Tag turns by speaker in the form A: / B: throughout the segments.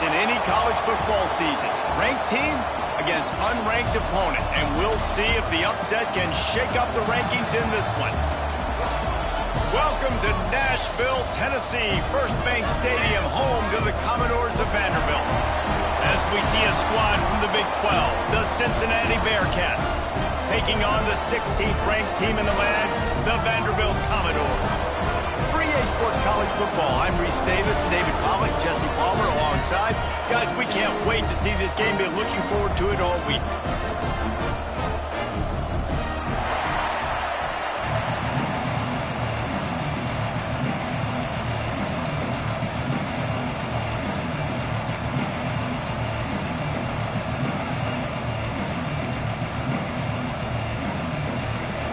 A: in any college football season. Ranked team against unranked opponent, and we'll see if the upset can shake up the rankings in this one. Welcome to Nashville, Tennessee, First Bank Stadium, home to the Commodores of Vanderbilt. As we see a squad from the Big 12, the Cincinnati Bearcats, taking on the 16th ranked team in the land, the Vanderbilt Commodores. For EA Sports College Football, I'm Reese Davis, David Pollack, Jesse Palmer alongside. Guys, we can't wait to see this game. Been looking forward to it all week.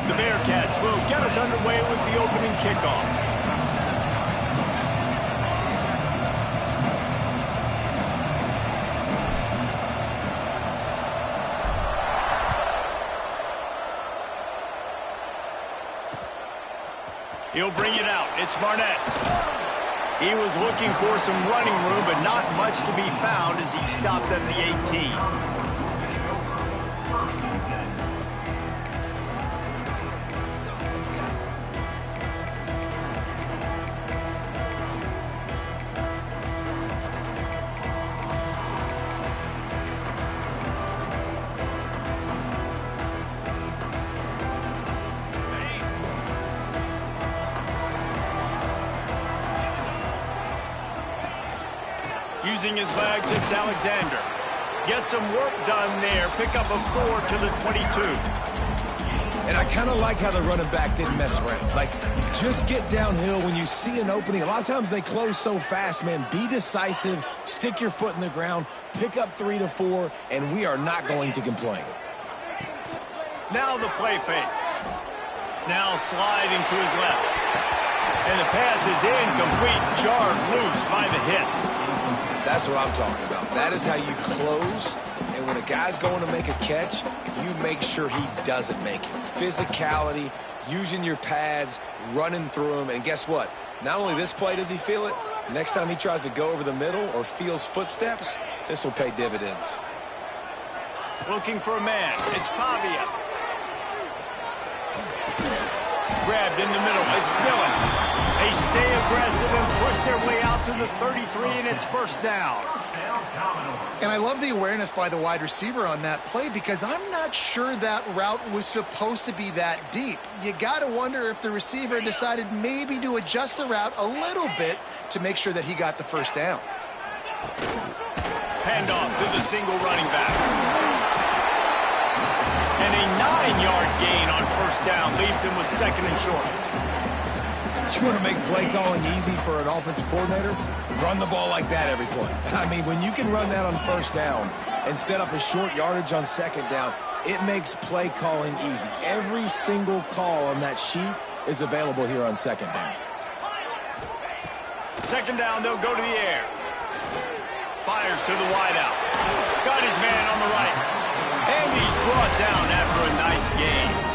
A: The Bearcats will get us underway with the opening kickoff. He'll bring it out. It's Barnett. He was looking for some running room, but not much to be found as he stopped at the 18. Using his legs, it's Alexander. Get some work done there. Pick up a 4 to the 22.
B: And I kind of like how the running back didn't mess around. Like, just get downhill when you see an opening. A lot of times they close so fast, man. Be decisive, stick your foot in the ground, pick up 3 to 4, and we are not going to complain.
A: Now the play fake. Now sliding to his left. And the pass is incomplete, jarred loose by the hit.
B: That's what I'm talking about. That is how you close, and when a guy's going to make a catch, you make sure he doesn't make it. Physicality, using your pads, running through them, and guess what? Not only this play does he feel it, next time he tries to go over the middle or feels footsteps, this will pay dividends.
A: Looking for a man. It's Pavia. Grabbed in the middle. It's Dillon. They stay aggressive and push their way out to the 33, and it's first down.
C: And I love the awareness by the wide receiver on that play because I'm not sure that route was supposed to be that deep. You got to wonder if the receiver decided maybe to adjust the route a little bit to make sure that he got the first down.
A: Handoff to the single running back. And a 9-yard gain on first down leaves him with second and short.
B: You want to make play calling easy for an offensive coordinator? Run the ball like that every play. I mean, when you can run that on first down and set up a short yardage on second down, it makes play calling easy. Every single call on that sheet is available here on second down.
A: Second down, they'll go to the air. Fires to the wideout. Got his man on the right. And he's brought down after a nice gain.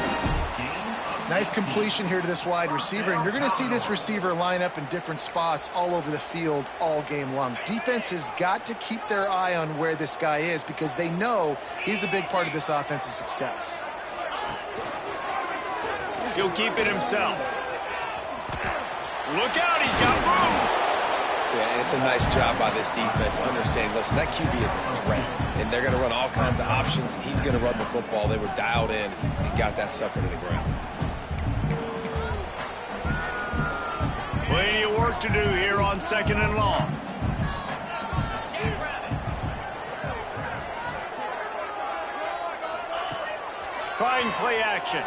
C: Nice completion here to this wide receiver, and you're going to see this receiver line up in different spots all over the field all game long. Defense has got to keep their eye on where this guy is because they know he's a big part of this offense's success.
A: He'll keep it himself. Look out, he's got room.
B: Yeah, and it's a nice job by this defense. Understanding, listen, that QB is a threat, and they're going to run all kinds of options, and he's going to run the football. They were dialed in and got that sucker to the ground.
A: Plenty of work to do here on second and long. Trying play action.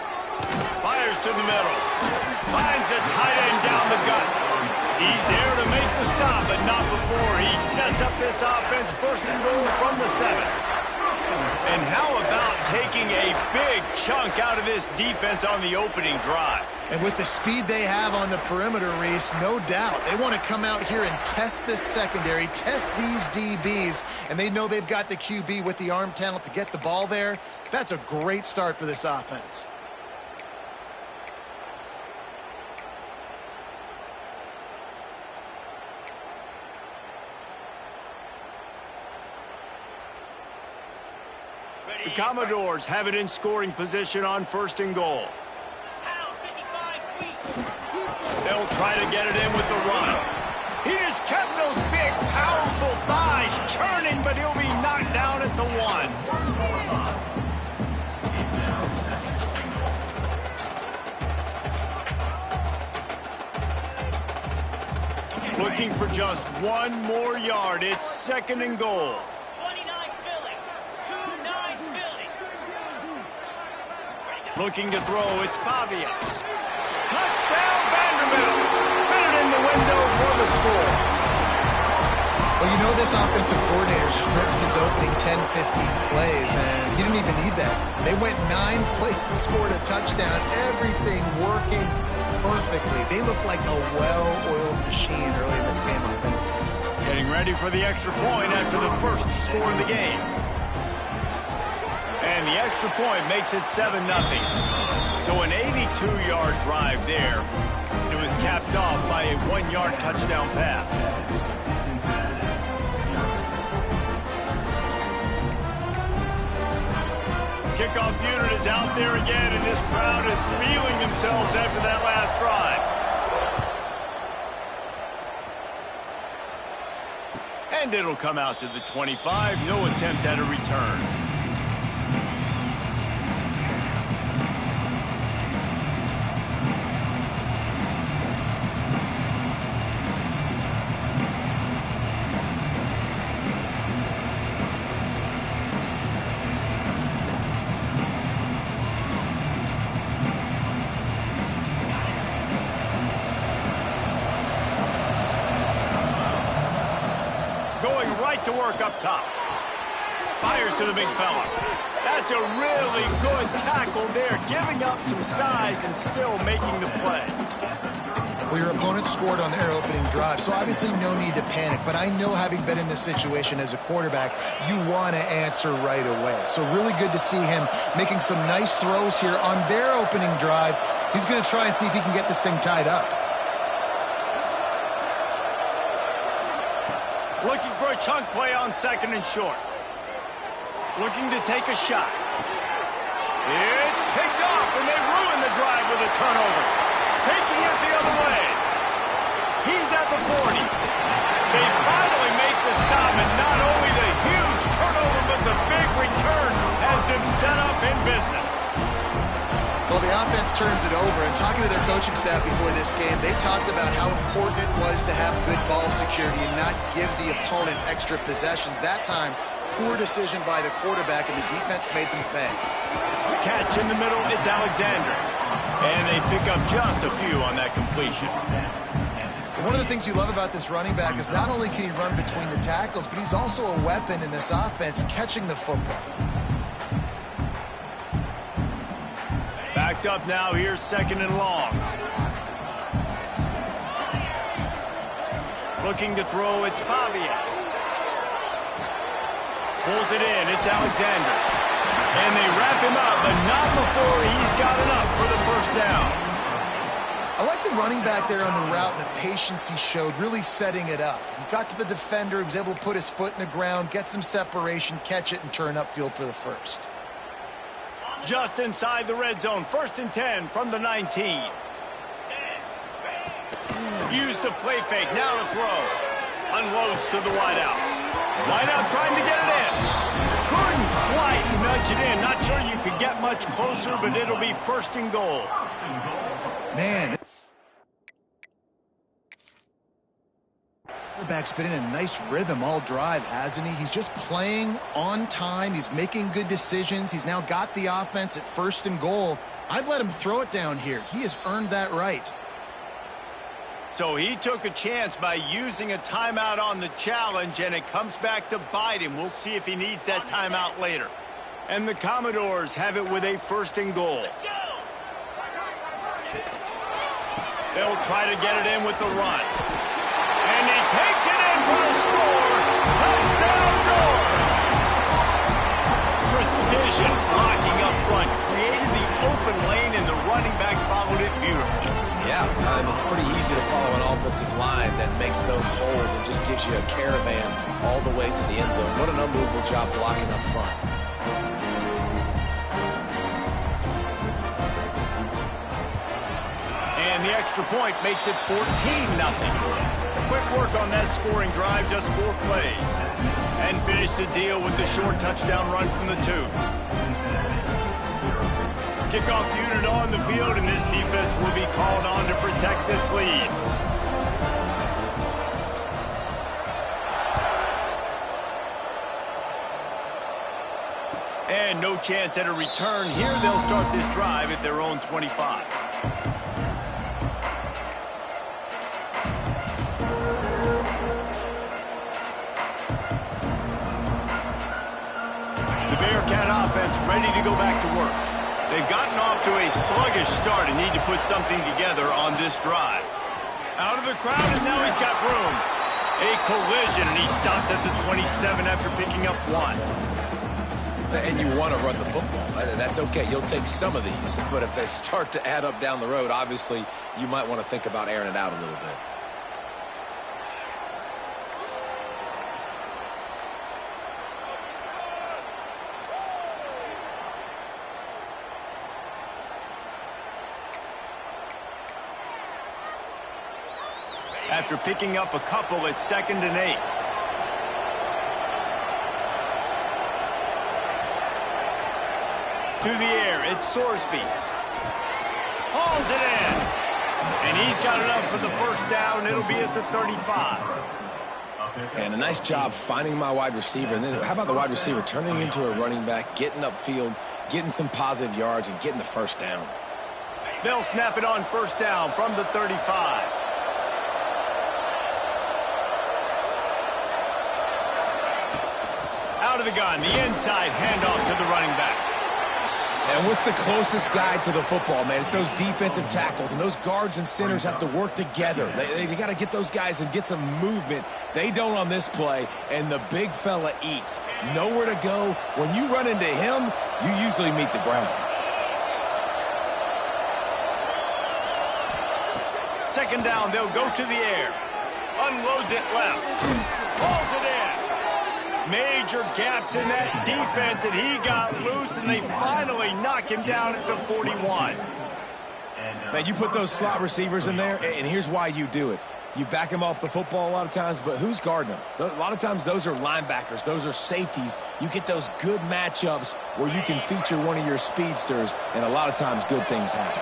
A: Fires to the middle. Finds a tight end down the gut. He's there to make the stop, but not before he sets up this offense first and goal from the 7. And how about taking a big chunk out of this defense on the opening drive?
C: And with the speed they have on the perimeter, Reese, no doubt, they want to come out here and test this secondary, test these DBs, and they know they've got the QB with the arm talent to get the ball there. That's a great start for this offense.
A: Commodores have it in scoring position on 1st and goal. They'll try to get it in with the run. He just kept those big, powerful thighs churning, but he'll be knocked down at the 1. Looking for just 1 more yard. It's 2nd and goal.
D: 29 Philly. 2-9 Philly.
A: Looking to throw. It's Pavia. Touchdown, Vanderbilt. Fit it in the window for the score.
C: Well, you know this offensive coordinator scripts his opening 10, 15 plays, and he didn't even need that. They went 9 plays and scored a touchdown. Everything working perfectly. They look like a well-oiled machine early in this game offensively.
A: Getting ready for the extra point after the first score of the game. And the extra point makes it 7-0. So an 82-yard drive there. It was capped off by a 1-yard touchdown pass. Kickoff unit is out there again, and this crowd is feeling themselves after that last drive. And it'll come out to the 25. No attempt at a return. To work up top. Fires to the big fella. That's a really good tackle there, giving up some size and still making the play.
C: Well, your opponent scored on their opening drive, so obviously no need to panic. But I know, having been in this situation as a quarterback, you want to answer right away. So really good to see him making some nice throws here on their opening drive. He's going to try and see if he can get this thing tied up.
A: Looking for a chunk play on 2nd and short. Looking to take a shot. It's picked off, and they ruin the drive with a turnover. Taking it the other way. He's at the 40. They finally make the stop, and not only the huge turnover, but the big return has them set up in business.
C: Well, the offense turns it over, and talking to their coaching staff before this game, they talked about how important it was to have good ball security and not give the opponent extra possessions. That time, poor decision by the quarterback, and the defense made them pay.
A: Catch in the middle, it's Alexander. And they pick up just a few on that completion.
C: One of the things you love about this running back is not only can he run between the tackles, but he's also a weapon in this offense catching the football.
A: Backed up now, here's 2nd and long. Looking to throw, it's Pavia. Pulls it in, it's Alexander. And they wrap him up, but not before he's got enough for the 1st down.
C: I like the running back there on the route and the patience he showed, really setting it up. He got to the defender, he was able to put his foot in the ground, get some separation, catch it, and turn upfield for the 1st.
A: Just inside the red zone, 1st and 10 from the 19. Use the play fake, now to throw. Unloads to the wideout. Wideout trying to get it in. Couldn't quite nudge it in. Not sure you could get much closer, but it'll be 1st and goal.
C: Man. Quarterback's been in a nice rhythm all drive, hasn't he? He's just playing on time. He's making good decisions. He's now got the offense at 1st and goal. I'd let him throw it down here. He has earned that right.
A: So he took a chance by using a timeout on the challenge, and it comes back to bite him. We'll see if he needs that timeout later. And the Commodores have it with a 1st and goal. They'll try to get it in with the run. And he takes it in for the score. Touchdown, Doors! Precision blocking up front. Created the open lane, and the running back followed it beautifully.
B: Yeah, it's pretty easy to follow an offensive line that makes those holes and just gives you a caravan all the way to the end zone. What an unbelievable job blocking up front.
A: extra point makes it 14-0. Quick work on that scoring drive, just 4 plays. And finish the deal with the short touchdown run from the 2. Kickoff unit on the field, and this defense will be called on to protect this lead. And no chance at a return here. They'll start this drive at their own 25. The Bearcat offense ready to go back to work. They've gotten off to a sluggish start and need to put something together on this drive. Out of the crowd, and now he's got room. A collision, and he stopped at the 27 after picking up 1.
B: And you want to run the football. That's okay. You'll take some of these. But if they start to add up down the road, obviously, you might want to think about airing it out a little bit.
A: After picking up a couple, it's 2nd and 8. To the air, it's Sorsby. Hauls it in. And he's got enough for the first down. It'll be at the 35.
B: And a nice job finding my wide receiver. And then how about the wide receiver turning into a running back, getting upfield, getting some positive yards, and getting the first down.
A: They'll snap it on first down from the 35. Out of the gun, the inside handoff to the running back.
B: And what's the closest guy to the football, man? It's those defensive tackles, and those guards and centers have to work together. They got to get those guys and get some movement. They don't on this play, and the big fella eats. Nowhere to go. When you run into him, you usually meet the ground.
A: Second down, they'll go to the air. Unloads it left. Pulls it in. Major gaps in that defense, and he got loose, and they finally knock him down at the 41.
B: Man, you put those slot receivers in there, and here's why you do it. You back them off the football a lot of times, but who's guarding them? A lot of times those are linebackers. Those are safeties. You get those good matchups where you can feature one of your speedsters, and a lot of times good things happen.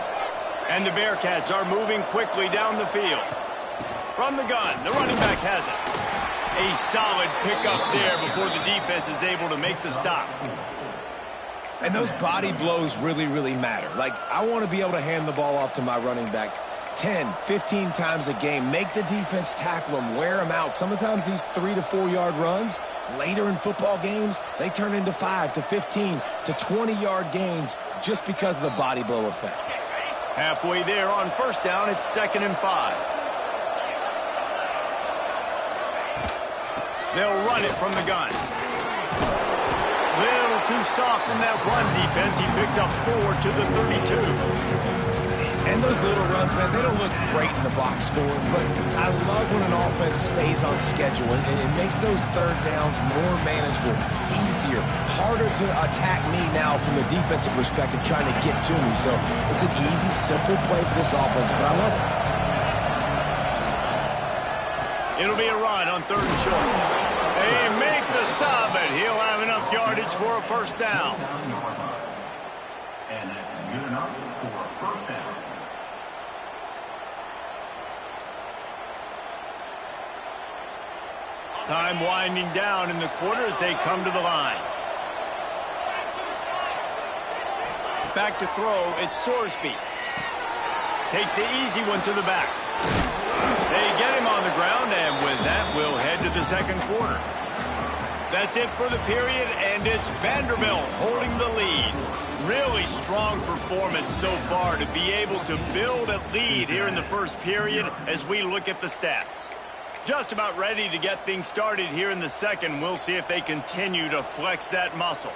A: And the Bearcats are moving quickly down the field. From the gun, the running back has it. A solid pickup there before the defense is able to make the stop.
B: And those body blows really, really matter. Like, I want to be able to hand the ball off to my running back 10, 15 times a game. Make the defense tackle them, wear them out. Sometimes these 3 to 4 yard runs, later in football games, they turn into 5 to 15 to 20 yard gains just because of the body blow effect.
A: Halfway there on first down, it's 2nd and 5. They'll run it from the gun. Little too soft in that run defense. He picks up 4 to the 32.
B: And those little runs, man, they don't look great in the box score, but I love when an offense stays on schedule, and it makes those third downs more manageable, easier, harder to attack me now from the defensive perspective trying to get to me. So it's an easy, simple play for this offense, but I love it.
A: It'll be a run on 3rd and short. They make the stop, but he'll have enough yardage for a first down.
E: And that's good enough for a first down.
A: Time winding down in the quarter as they come to the line. Back to throw, it's Sorsby. Takes the easy one to the back. They get him on the ground, and with that, we'll head to the second quarter. That's it for the period, and it's Vanderbilt holding the lead. Really strong performance so far to be able to build a lead here in the first period as we look at the stats. Just about ready to get things started here in the second. We'll see if they continue to flex that muscle.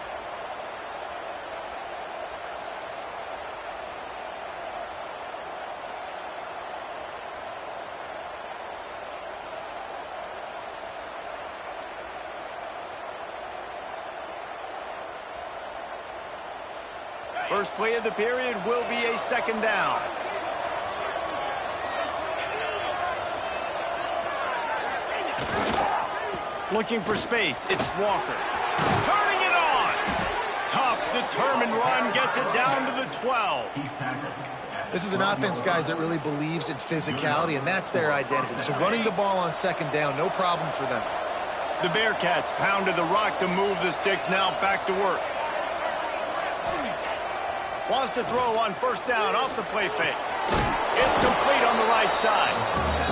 A: First play of the period will be a second down. Looking for space. It's Walker. Turning it on. Tough, determined run. Gets it down to the 12.
C: This is an offense, guys, that really believes in physicality, and that's their identity. So running the ball on second down, no problem for them.
A: The Bearcats pounded the rock to move the sticks. Now back to work. Wants to throw on first down off the play fake. It's complete on the right side.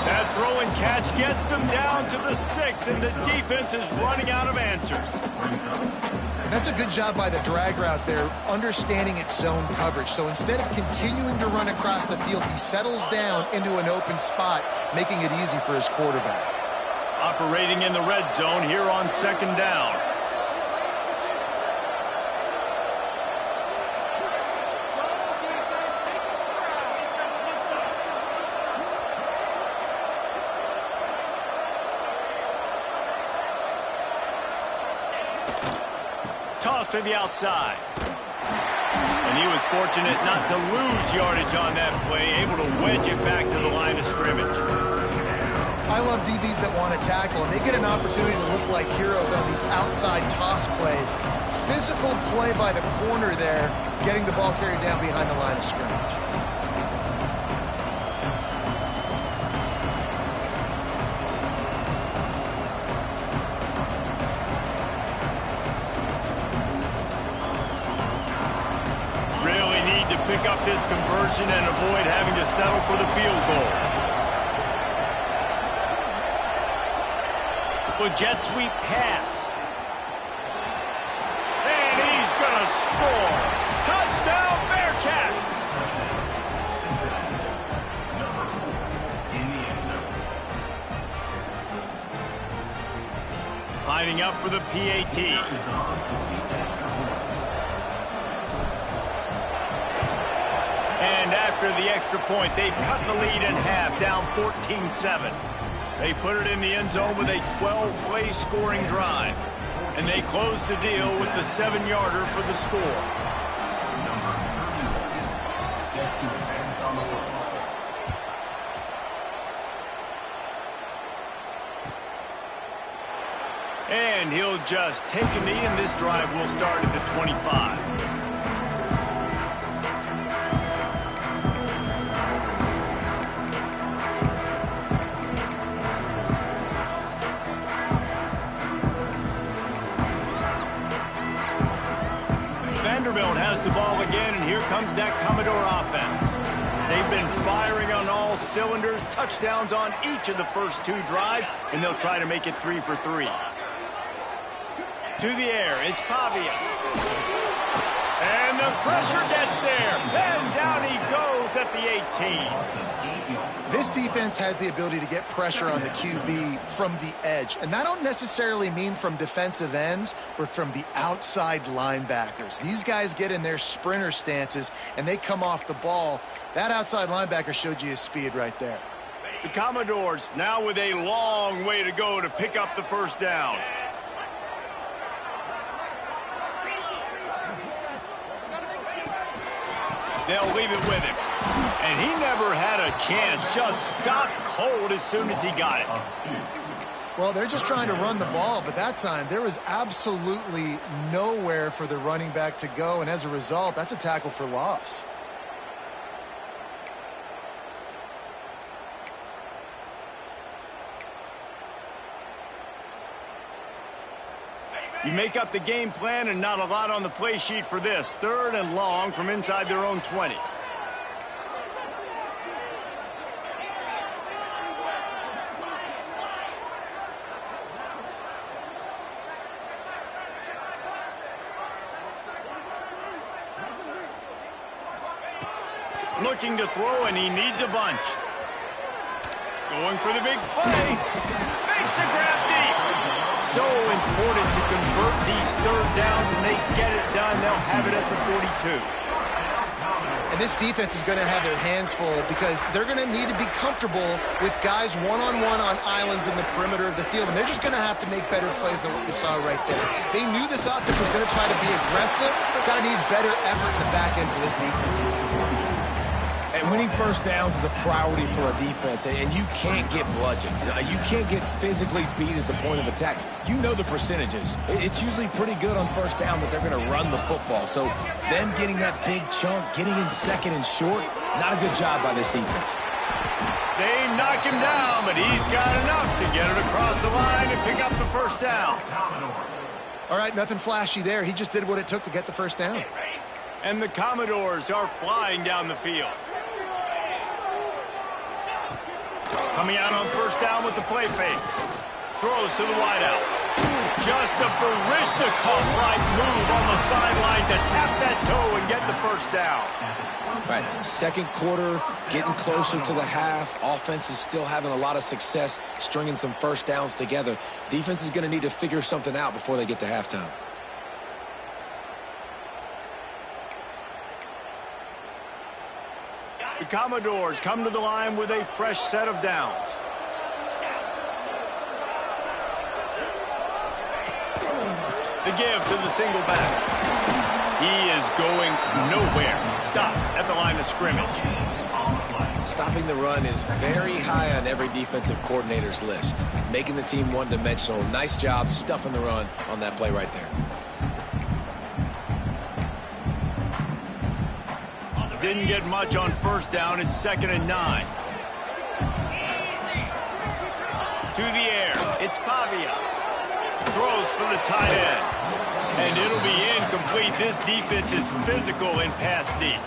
A: That throw and catch gets them down to the 6, and the defense is running out of answers.
C: And that's a good job by the drag route there, understanding its zone coverage. So instead of continuing to run across the field, he settles down into an open spot, making it easy for his quarterback.
A: Operating in the red zone here on second down. Toss to the outside. And he was fortunate not to lose yardage on that play, able to wedge it back to the line of scrimmage.
C: I love DBs that want to tackle, and they get an opportunity to look like heroes on these outside toss plays. Physical play by the corner there, getting the ball carried down behind the line of scrimmage.
A: Really need to pick up this conversion and avoid having to settle for the field goal. Jet sweep pass. And he's going to score. Touchdown, Bearcats. Lining up for the PAT. And after the extra point, they've cut the lead in half, down 14-7. They put it in the end zone with a 12-play scoring drive. And they close the deal with the 7-yarder for the score. And he'll just take a knee, and this drive will start at the 25. Vanderbilt has the ball again, and here comes that Commodore offense. They've been firing on all cylinders, touchdowns on each of the first 2 drives, and they'll try to make it 3 for 3. To the air, it's Pavia. And the pressure gets there, and down he goes at the 18.
C: This defense has the ability to get pressure on the QB from the edge. And I don't necessarily mean from defensive ends, but from the outside linebackers. These guys get in their sprinter stances, and they come off the ball. That outside linebacker showed you his speed right there.
A: The Commodores now with a long way to go to pick up the first down. They'll leave it with him. And he never had a chance. Just stopped cold as soon as he got it.
C: Well, they're just trying to run the ball, but that time there was absolutely nowhere for the running back to go, and as a result, that's a tackle for loss.
A: You make up the game plan, and not a lot on the play sheet for this. 3rd and long from inside their own 20. Looking to throw, and he needs a bunch. Going for the big play. Makes the grab deep. So important to convert these 3rd downs, and they get it done. They'll have it at the 42.
C: And this defense is going to have their hands full because they're going to need to be comfortable with guys one-on-one on islands in the perimeter of the field, and they're just going to have to make better plays than what we saw right there. They knew this offense was going to try to be aggressive. Got to need better effort in the back end for this defense moving forward.
B: And winning first downs is a priority for a defense, and you can't get bludgeoned. You can't get physically beat at the point of attack. You know the percentages. It's usually pretty good on first down that they're going to run the football. So them getting that big chunk, getting in second and short, not a good job by this defense.
A: They knock him down, but he's got enough to get it across the line and pick up the first down.
C: All right, nothing flashy there. He just did what it took to get the first down.
A: And the Commodores are flying down the field. Coming out on first down with the play fake. Throws to the wideout. Just a Baryshnikov-like move on the sideline to tap that toe and get the first down.
B: Right, second quarter, getting closer to the half. Offense is still having a lot of success stringing some first downs together. Defense is going to need to figure something out before they get to halftime.
A: The Commodores come to the line with a fresh set of downs. The give to the single back. He is going nowhere. Stop at the line of scrimmage.
B: Stopping the run is very high on every defensive coordinator's list. Making the team one-dimensional. Nice job stuffing the run on that play right there.
A: Didn't get much on first down. It's 2nd and 9. To the air. It's Pavia. Throws for the tight end. And it'll be incomplete. This defense is physical in pass deep.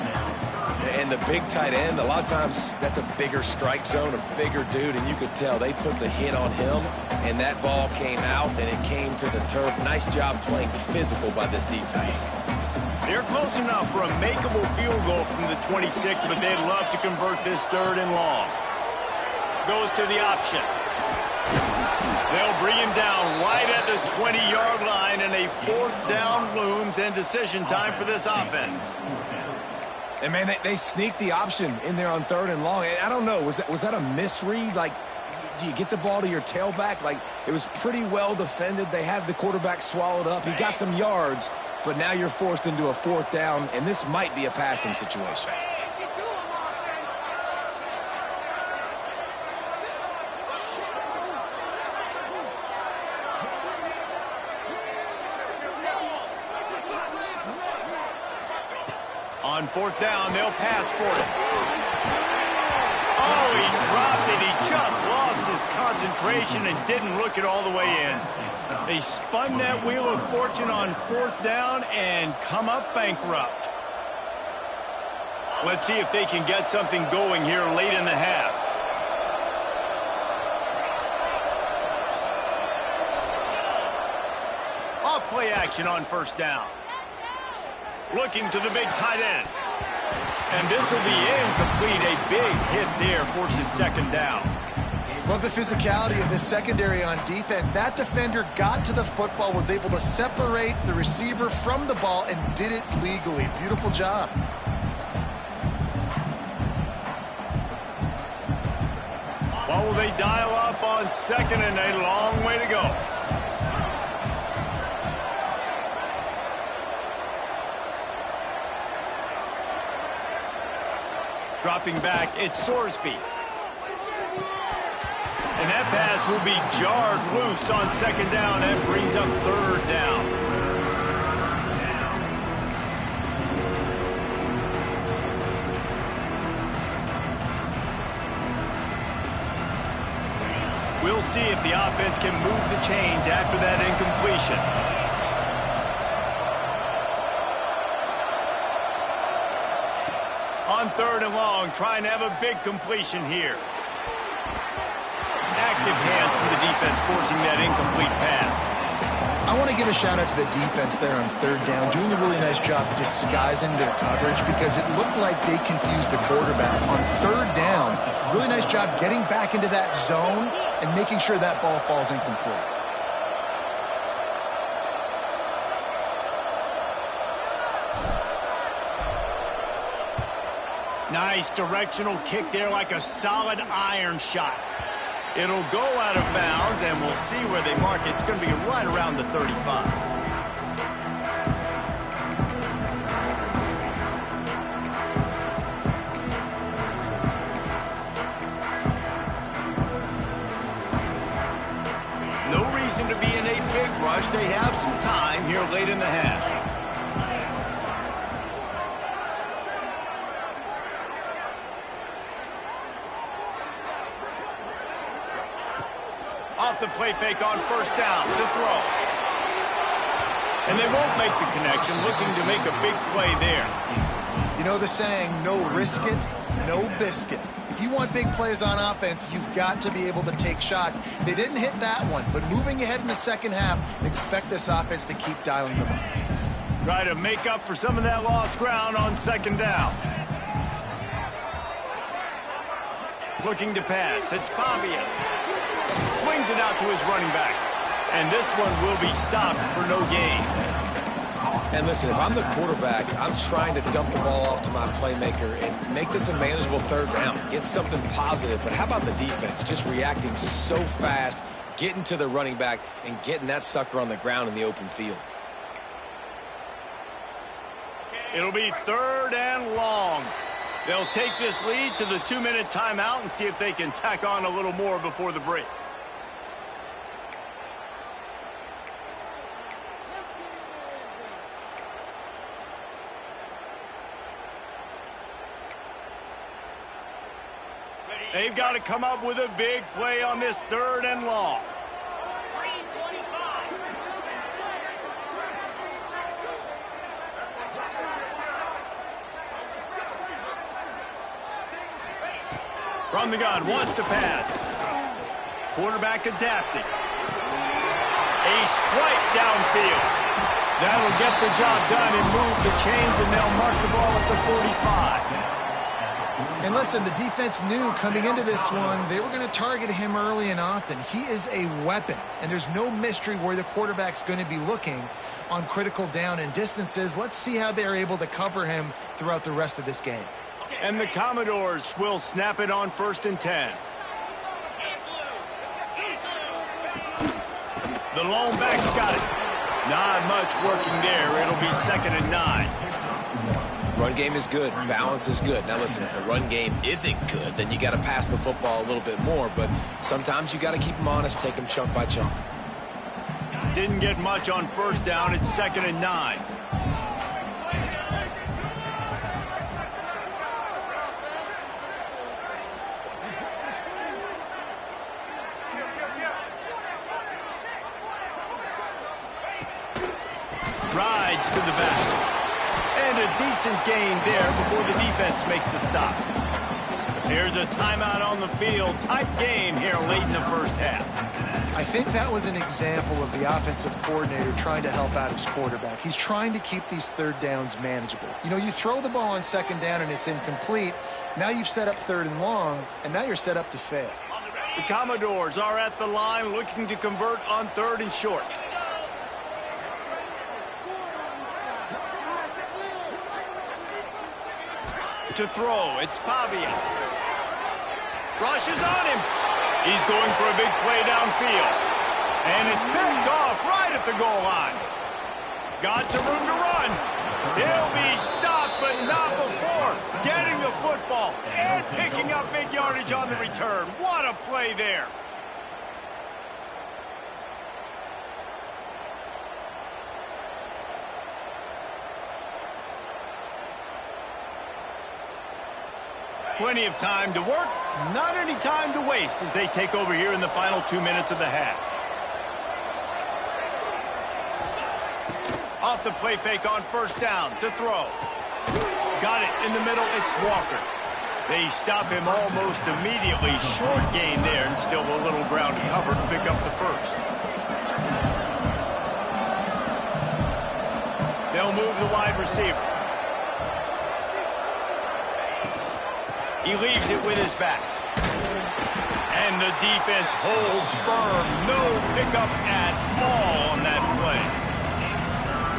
B: And the big tight end, a lot of times that's a bigger strike zone, a bigger dude, and you could tell they put the hit on him, and that ball came out, and it came to the turf. Nice job playing physical by this defense.
A: They're close enough for a makeable field goal from the 26, but they'd love to convert this 3rd and long. Goes to the option. They'll bring him down right at the 20-yard line, and a 4th down looms and decision time for this offense.
B: And, man, they sneaked the option in there on 3rd and long. And I don't know, was that a misread? Like, do you get the ball to your tailback? Like, it was pretty well defended. They had the quarterback swallowed up. He got some yards, but now you're forced into a 4th down, and this might be a passing situation.
A: On 4th down, they'll pass for it. Oh, he dropped it. He just lost his concentration and didn't look it all the way in. They spun that wheel of fortune on 4th down and come up bankrupt. Let's see if they can get something going here late in the half. Off play action on 1st down. Looking to the big tight end. And this will be incomplete. A big hit there forces 2nd down.
C: Love the physicality of this secondary on defense. That defender got to the football, was able to separate the receiver from the ball, and did it legally. Beautiful job.
A: Well, will they dial up on 2nd and a long way to go? Dropping back, it's Sorsby. And that pass will be jarred loose on 2nd down. That brings up 3rd down. We'll see if the offense can move the chains after that incompletion. On 3rd and long, trying to have a big completion here. Active hands from the defense forcing that incomplete pass.
C: I want to give a shout out to the defense there on 3rd down, doing a really nice job disguising their coverage because it looked like they confused the quarterback. On 3rd down, really nice job getting back into that zone and making sure that ball falls incomplete.
A: Nice directional kick there like a solid iron shot. It'll go out of bounds, and we'll see where they mark it. It's going to be right around the 35. they have some time here late in the half. Off the play fake on first down to throw. And they won't make the connection, looking to make a big play there.
C: You know the saying, no risk it, no biscuit. If you want big plays on offense, you've got to be able to take shots. They didn't hit that one, but moving ahead in the second half, expect this offense to keep dialing them up.
A: Try to make up for some of that lost ground on second down. Looking to pass, it's Pavia. Swings it out to his running back. And this one will be stopped for no gain.
B: And listen, if I'm the quarterback, I'm trying to dump the ball off to my playmaker and make this a manageable third down. Get something positive. But how about the defense? Just reacting so fast, getting to the running back, and getting that sucker on the ground in the open field.
A: It'll be third and long. They'll take this lead to the 2-minute timeout and see if they can tack on a little more before the break. They've got to come up with a big play on this third and long.
D: 3:25.
A: From the gun, wants to pass. Quarterback adapting. A strike downfield. That'll get the job done and move the chains, and they'll mark the ball at the 45.
C: And listen, the defense knew coming into this one, they were going to target him early and often. He is a weapon, and there's no mystery where the quarterback's going to be looking on critical down and distances. Let's see how they're able to cover him throughout the rest of this game.
A: And the Commodores will snap it on 1st and 10. The lone back's got it. Not much working there. It'll be 2nd and 9.
B: Run game is good. Balance is good. Now, listen, if the run game isn't good, then you got to pass the football a little bit more. But sometimes you got to keep them honest, take them chunk by chunk.
A: Didn't get much on first down. It's 2nd and 9. Rides to the back. And a decent gain there before the defense makes the stop. Here's a timeout on the field. Tight game here late in the first half.
C: I think that was an example of the offensive coordinator trying to help out his quarterback. He's trying to keep these third downs manageable. You know, you throw the ball on second down and it's incomplete. Now you've set up third and long, and now you're set up to fail.
A: The Commodores are at the line looking to convert on 3rd and short. To throw, it's Pavia. Rushes on him. He's going for a big play downfield. And it's picked off right at the goal line. Got some room to run. He'll be stopped, but not before getting the football and picking up big yardage on the return. What a play there. Plenty of time to work, not any time to waste as they take over here in the final 2 minutes of the half. Off the play fake on first down to throw. Got it in the middle, it's Walker. They stop him almost immediately. Short gain there and still a little ground to cover to pick up the first. They'll move the wide receiver. He leaves it with his back. And the defense holds firm. No pickup at all on that play.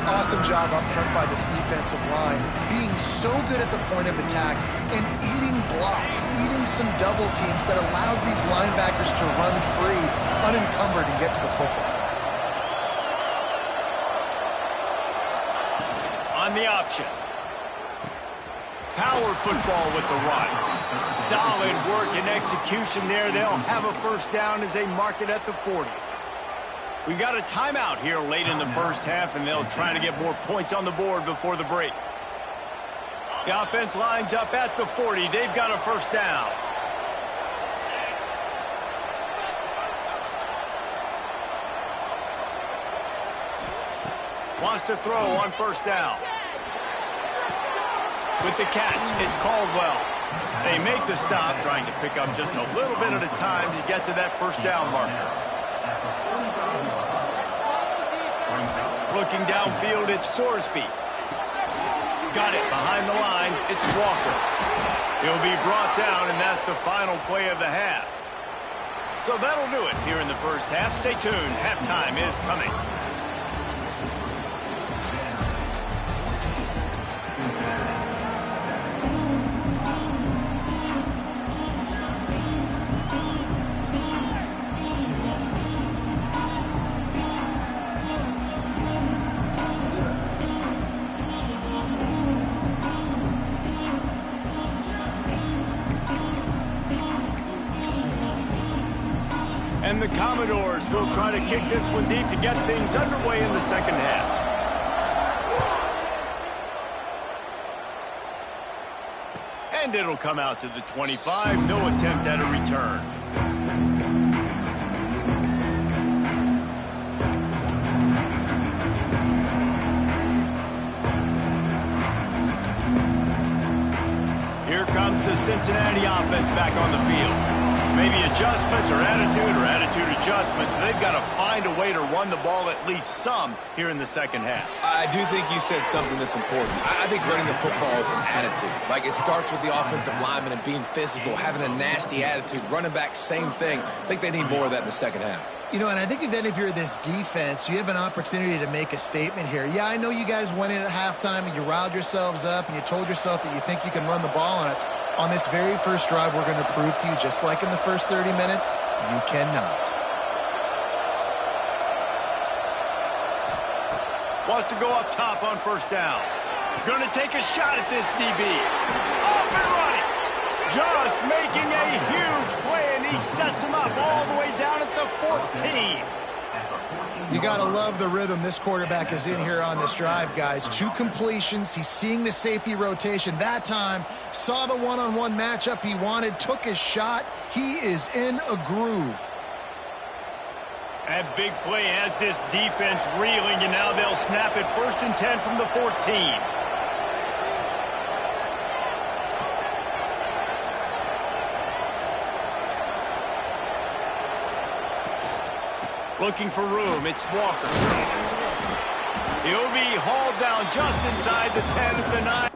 C: Awesome job up front by this defensive line, being so good at the point of attack and eating blocks, eating some double teams that allows these linebackers to run free, unencumbered, and get to the football.
A: On the option. Power football with the run. Solid work and execution there. They'll have a first down as they mark it at the 40. We got a timeout here late in the first half, and they'll try to get more points on the board before the break. The offense lines up at the 40. They've got a first down. Wants to throw on first down. With the catch, it's Caldwell. They make the stop, trying to pick up just a little bit at a time to get to that first down marker. Looking downfield, it's Sorsby. Got it behind the line, it's Walker. He'll be brought down, and that's the final play of the half. So that'll do it here in the first half. Stay tuned, halftime is coming. And the Commodores will try to kick this one deep to get things underway in the second half. And it'll come out to the 25. No attempt at a return. Here comes the Cincinnati offense back on the field. Maybe adjustments or attitude adjustments. They've got to find a way to run the ball at least some here in the second half.
B: I do think you said something that's important. I think running the football is an attitude. Like, it starts with the offensive lineman and being physical, having a nasty attitude. Running back, same thing. I think they need more of that in the second half.
C: You know, and I think then if you're this defense, you have an opportunity to make a statement here. Yeah, I know you guys went in at halftime and you riled yourselves up and you told yourself that you think you can run the ball on us. On this very first drive, we're going to prove to you, just like in the first 30 minutes, you cannot.
A: Wants to go up top on first down. Going to take a shot at this DB. Off and running. Just making a huge play, and he sets him up all the way down at the 14.
C: You got to love the rhythm this quarterback is in here on this drive, guys. 2 completions. He's seeing the safety rotation. That time, saw the one-on-one matchup he wanted, took his shot. He is in a groove.
A: That big play has this defense reeling, and now they'll snap it 1st and 10 from the 14. Looking for room, it's Walker. He'll be hauled down just inside the 10 at the 9.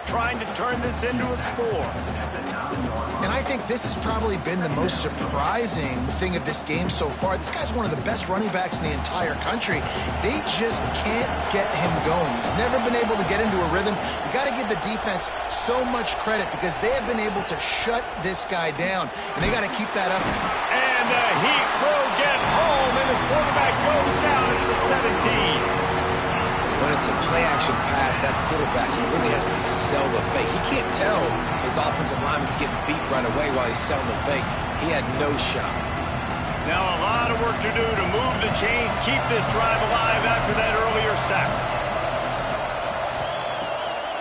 A: Trying to turn this into a score.
C: And I think this has probably been the most surprising thing of this game so far. This guy's one of the best running backs in the entire country. They just can't get him going. He's never been able to get into a rhythm. You got to give the defense so much credit because they have been able to shut this guy down, and they got to keep that up.
A: And the Heat will get home, and the quarterback goes down at the 17.
B: When it's a play-action pass, that quarterback, he really has to sell the fake. He can't tell his offensive lineman's getting beat right away while he's selling the fake. He had no shot.
A: Now a lot of work to do to move the chains, keep this drive alive after that earlier sack.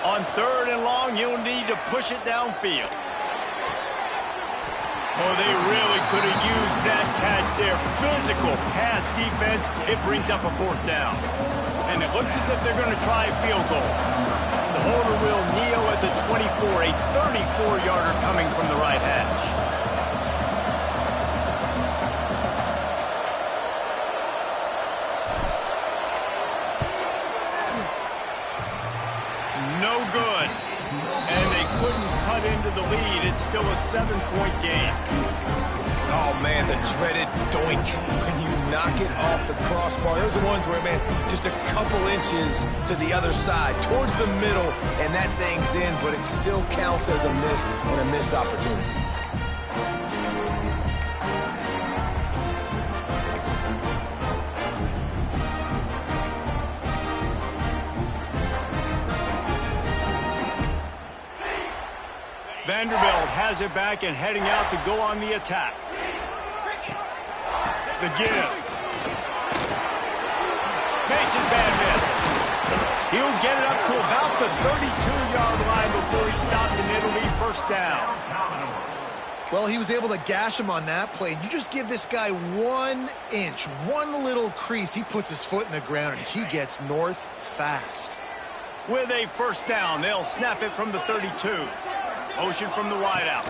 A: On 3rd and long, you'll need to push it downfield. Oh, they really could have used that catch there. Physical pass defense. It brings up a 4th down. And it looks as if they're going to try a field goal. The holder will kneel at the 24, a 34-yarder coming from the right hash. No good. And they couldn't cut into the lead. It's still a 7-point game.
B: Oh, man, the dreaded doink. When you knock it off the crossbar. Those are ones where, man, just a couple inches to the other side, towards the middle, and that thing's in, but it still counts as a missed opportunity.
A: Vanderbilt has it back and heading out to go on the attack. The give. Makes his man miss. He'll get it up to about the 32-yard line before he stopped, and it'll be first down.
C: Well, he was able to gash him on that play. You just give this guy 1 inch, one little crease, he puts his foot in the ground, and he gets north fast.
A: With a first down, they'll snap it from the 32. Motion from the wideout.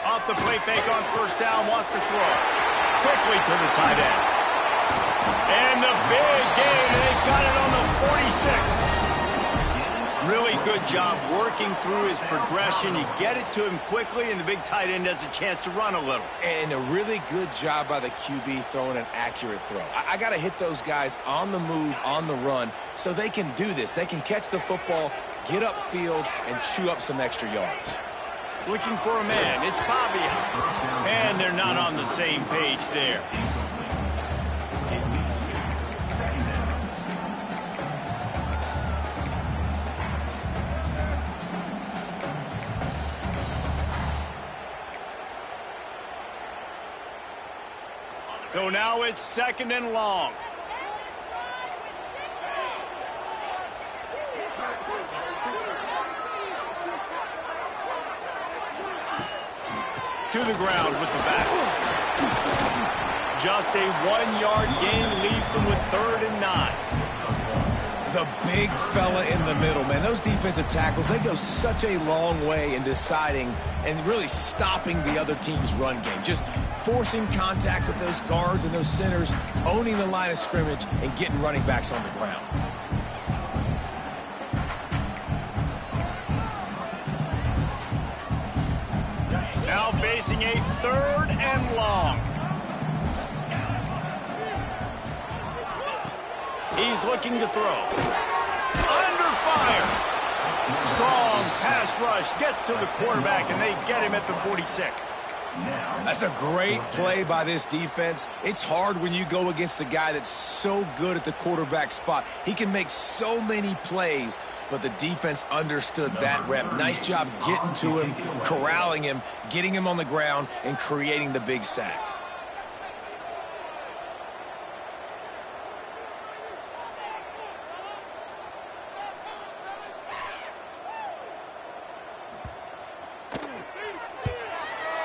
A: Off the play fake on first down, wants to throw. Quickly to the tight end. And the big gain, and they've got it on the 46. Really good job working through his progression. You get it to him quickly, and the big tight end has a chance to run a little.
B: And a really good job by the QB throwing an accurate throw. I got to hit those guys on the move, on the run, so they can do this. They can catch the football, get upfield, and chew up some extra yards.
A: Looking for a man. It's Pavia. And they're not on the same page there. So now it's 2nd and long. To the ground with the back. Just a 1-yard gain leaves them with 3rd and 9.
B: The big fella in the middle, man. Those defensive tackles, they go such a long way in deciding and really stopping the other team's run game. Just forcing contact with those guards and those centers, owning the line of scrimmage, and getting running backs on the ground.
A: Now facing a 3rd and long. He's looking to throw. Under fire. Strong pass rush gets to the quarterback, and they get him at the 46.
B: That's a great play by this defense. It's hard when you go against a guy that's so good at the quarterback spot. He can make so many plays, but the defense understood that rep. Nice job getting to him, corralling him, getting him on the ground, and creating the big sack.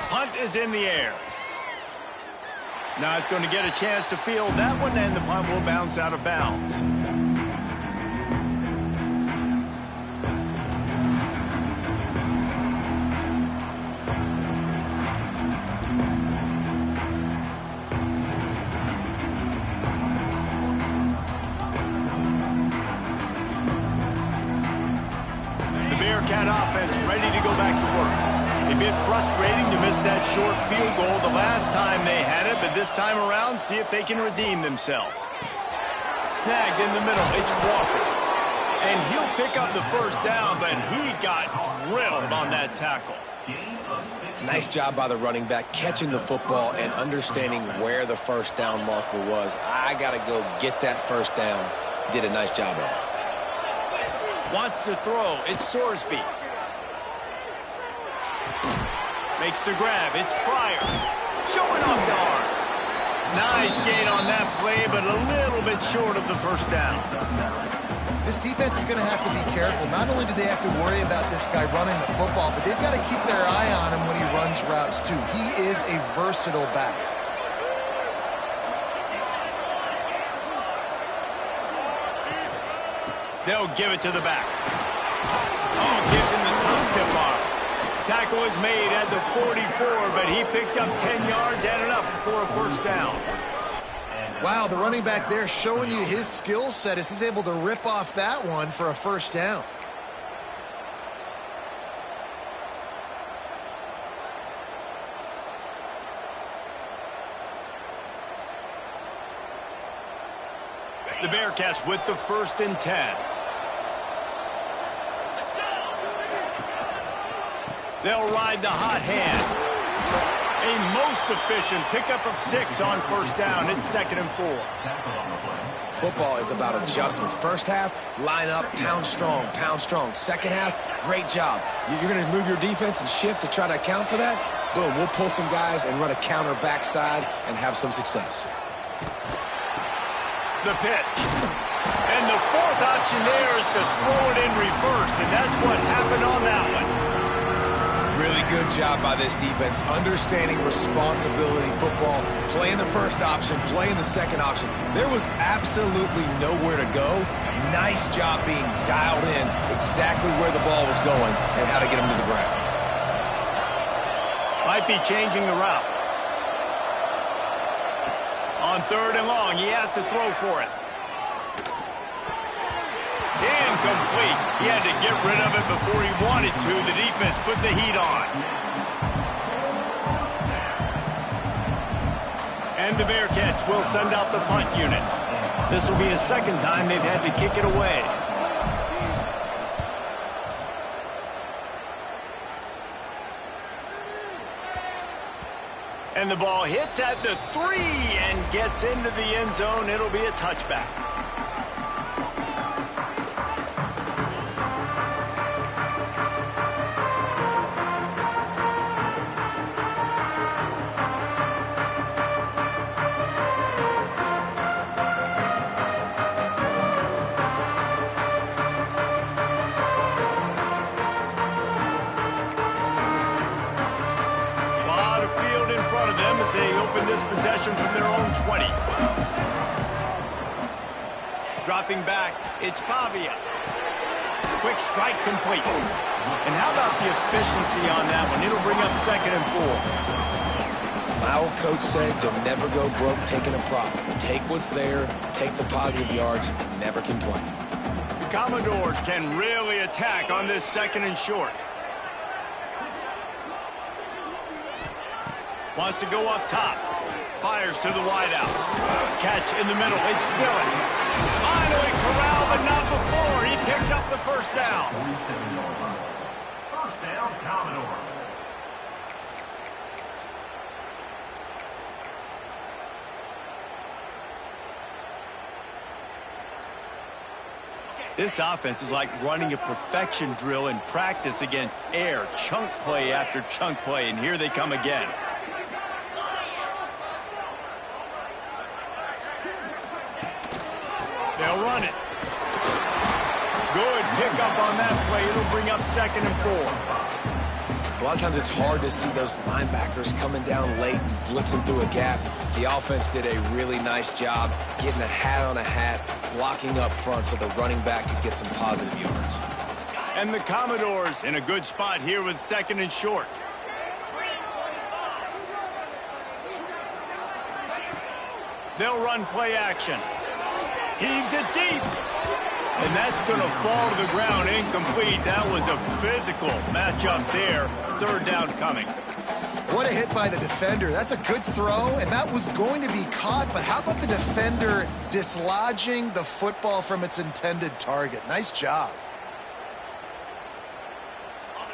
A: Punt is in the air. Not going to get a chance to field that one, and the punt will bounce out of bounds. The Bearcat offense ready to go back to work. A bit frustrating to miss that short field goal the last time they had it, but this time around, see if they can redeem themselves. Snagged in the middle, it's Walker. And he'll pick up the first down, but he got drilled on that tackle.
B: Nice job by the running back, catching the football and understanding where the first down marker was. I got to go get that first down. He did a nice job of it.
A: Wants to throw, it's Sorsby. Makes the grab. It's Pryor. Showing off the arms. Nice gain on that play, but a little bit short of the first down.
C: This defense is going to have to be careful. Not only do they have to worry about this guy running the football, but they've got to keep their eye on him when he runs routes, too. He is a versatile back.
A: They'll give it to the back. Oh, gives him the tough stiff arm. Tackle is made at the 44, but he picked up 10 yards and enough for a first down.
C: Wow, the running back there showing you his skill set as he's able to rip off that one for a first down.
A: The Bearcats with the 1st and 10. They'll ride the hot hand. A most efficient pickup of 6 on first down. It's 2nd and 4.
B: Football is about adjustments. First half, line up, pound strong, pound strong. Second half, great job. You're going to move your defense and shift to try to account for that. Boom, we'll pull some guys and run a counter backside and have some success.
A: The pitch. And the fourth option there is to throw it in reverse, and that's what happened on that one.
B: Really good job by this defense, understanding responsibility football, playing the first option, playing the second option. There was absolutely nowhere to go. Nice job being dialed in exactly where the ball was going and how to get him to the ground.
A: Might be changing the route. On 3rd and long, he has to throw for it. Incomplete. He had to get rid of it before he wanted to. The defense put the heat on. And the Bearcats will send out the punt unit. This will be the second time they've had to kick it away. And the ball hits at the 3 and gets into the end zone. It'll be a touchback. This possession from their own 20. Dropping back, it's Pavia. Quick strike complete. And how about the efficiency on that one? It'll bring up 2nd and 4.
B: My old coach said, you'll never go broke taking a profit. Take what's there, take the positive yards, and never complain.
A: The Commodores can really attack on this 2nd and short. Wants to go up top. Fires to the wideout. Catch in the middle. It's Dillon. Finally corralled, but not before. He picks up the first down.
E: First down, Commodores.
A: This offense is like running a perfection drill in practice against air. Chunk play after chunk play, and here they come again. They'll run it. Good pickup on that play. It'll bring up 2nd and 4.
B: A lot of times it's hard to see those linebackers coming down late and blitzing through a gap. The offense did a really nice job getting a hat on a hat, blocking up front so the running back could get some positive yards.
A: And the Commodores in a good spot here with 2nd and short. They'll run play action. Heaves it deep. And that's going to fall to the ground incomplete. That was a physical matchup there. 3rd down coming.
C: What a hit by the defender. That's a good throw, and that was going to be caught. But how about the defender dislodging the football from its intended target? Nice job.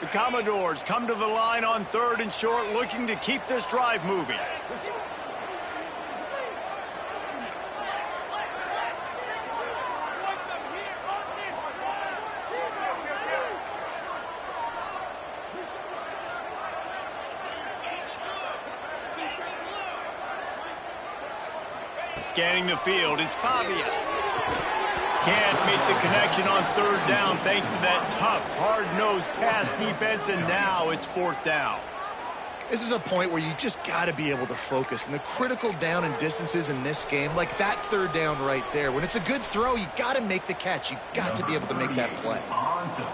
A: The Commodores come to the line on 3rd and short, looking to keep this drive moving. Scanning the field, it's Pavia. Can't make the connection on 3rd down thanks to that tough, hard-nosed pass defense, and now it's 4th down.
C: This is a point where you just got to be able to focus. And the critical down and distances in this game, like that 3rd down right there, when it's a good throw, you got to make the catch. You got to be able to make that play.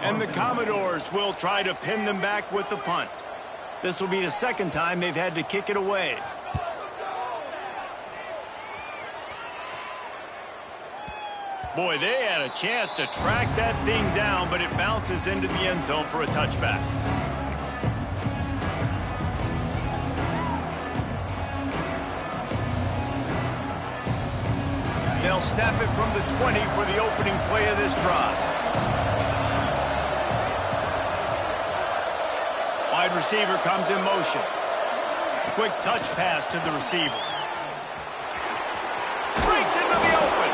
A: And the Commodores will try to pin them back with the punt. This will be the 2nd time they've had to kick it away. Boy, they had a chance to track that thing down, but it bounces into the end zone for a touchback. They'll snap it from the 20 for the opening play of this drive. Wide receiver comes in motion. Quick touch pass to the receiver. Breaks into the open.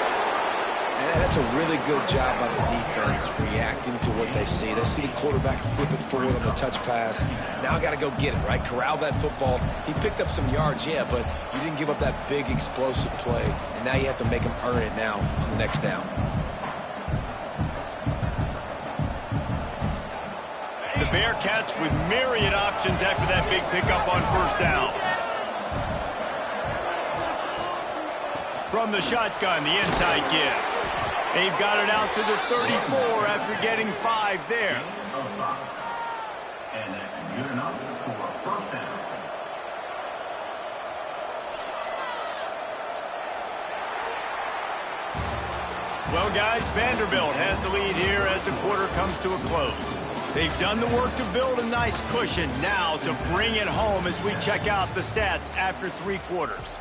B: that's a really good job by the defense, reacting to what they see. They see the quarterback flip it forward on the touch pass. Now got to go get it, right? Corral that football. He picked up some yards, yeah, but you didn't give up that big explosive play, and now you have to make him earn it now on the next down.
A: The Bearcats with myriad options after that big pickup on first down. From the shotgun, the inside give. They've got it out to the 34 after getting 5 there.
E: And that's good enough for a first down.
A: Well, guys, Vanderbilt has the lead here as the quarter comes to a close. They've done the work to build a nice cushion. Now to bring it home as we check out the stats after 3 quarters.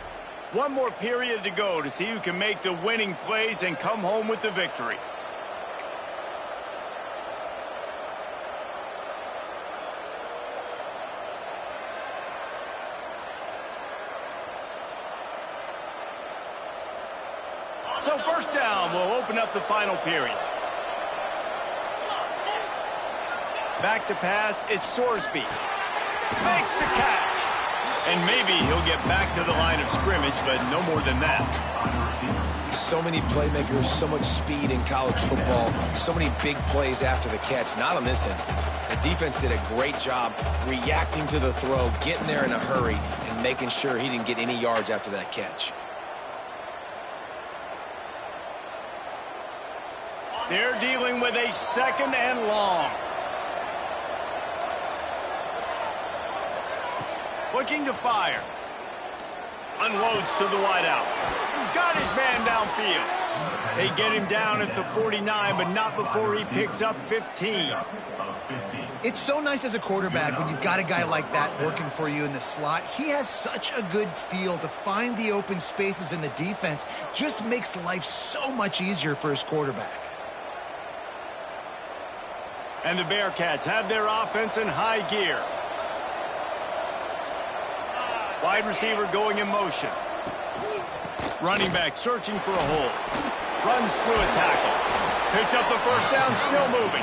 A: One more period to go to see who can make the winning plays and come home with the victory. So first down will open up the final period. Back to pass, it's Sorsby. Makes the catch. And maybe he'll get back to the line of scrimmage, but no more than that.
B: So many playmakers, so much speed in college football, so many big plays after the catch. Not in this instance. The defense did a great job reacting to the throw, getting there in a hurry, and making sure he didn't get any yards after that catch.
A: They're dealing with a 2nd and long. Looking to fire. Unloads to the wideout. Got his man downfield. They get him down at the 49, but not before he picks up 15.
C: It's so nice as a quarterback when you've got a guy like that working for you in the slot. He has such a good feel to find the open spaces in the defense. Just makes life so much easier for his quarterback.
A: And the Bearcats have their offense in high gear. Wide receiver going in motion. Running back searching for a hole. Runs through a tackle. Picks up the first down, still moving.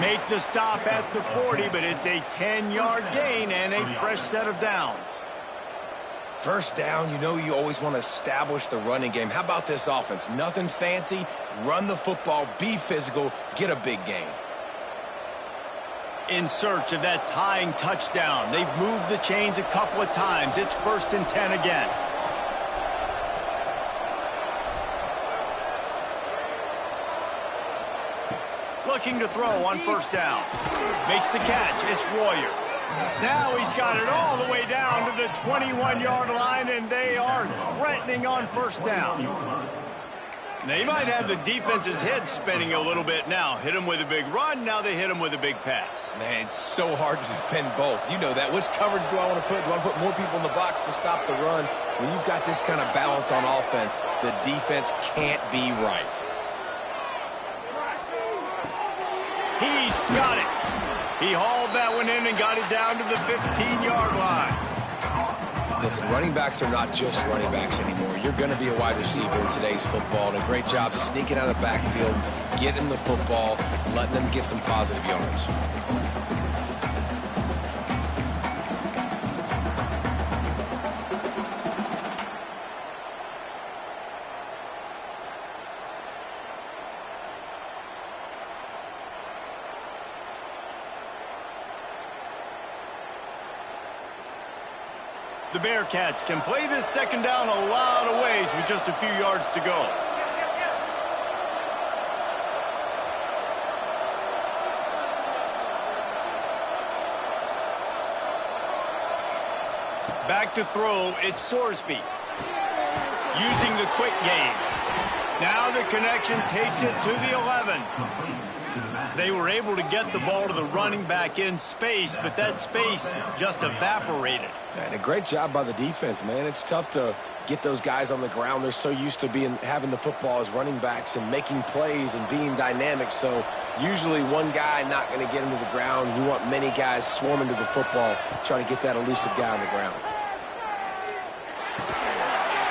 A: Make the stop at the 40, but it's a 10-yard gain and a fresh set of downs.
B: First down, you know you always want to establish the running game. How about this offense? Nothing fancy. Run the football, be physical, get a big gain.
A: In search of that tying touchdown. They've moved the chains a couple of times. It's 1st and 10 again. Looking to throw on first down. Makes the catch. It's Royer. Now he's got it all the way down to the 21-yard line, and they are threatening on first down. They might have the defense's head spinning a little bit now. Hit him with a big run, now they hit him with a big pass.
B: Man, it's so hard to defend both. You know that. Which coverage do I want to put? Do I want to put more people in the box to stop the run? When you've got this kind of balance on offense, the defense can't be right.
A: He's got it. He hauled that one in and got it down to the 15-yard line.
B: Listen, running backs are not just running backs anymore. You're going to be a wide receiver in today's football, and a great job sneaking out of the backfield, getting the football, letting them get some positive yards.
A: The Bearcats can play this 2nd down a lot of ways with just a few yards to go. Back to throw, it's Sorsby. Using the quick game. Now the connection takes it to the 11. They were able to get the ball to the running back in space, but that space just evaporated.
B: And a great job by the defense, man. It's tough to get those guys on the ground. They're so used to having the football as running backs and making plays and being dynamic. So usually one guy not going to get him to the ground. You want many guys swarming to the football, trying to get that elusive guy on the ground.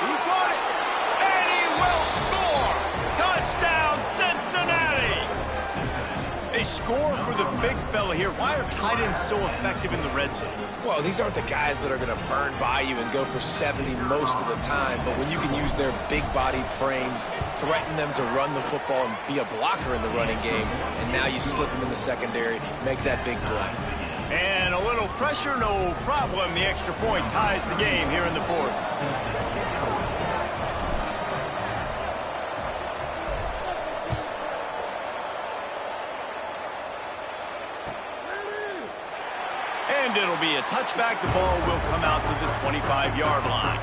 A: He got it, and he will score. Touchdown, the big fella here. Why are tight ends so effective in the red zone?
B: Well, these aren't the guys that are going to burn by you and go for 70 most of the time, but when you can use their big-bodied frames, threaten them to run the football and be a blocker in the running game, and now you slip them in the secondary, make that big play.
A: And a little pressure, no problem. The extra point ties the game here in the fourth. And it'll be a touchback. The ball will come out to the 25-yard line.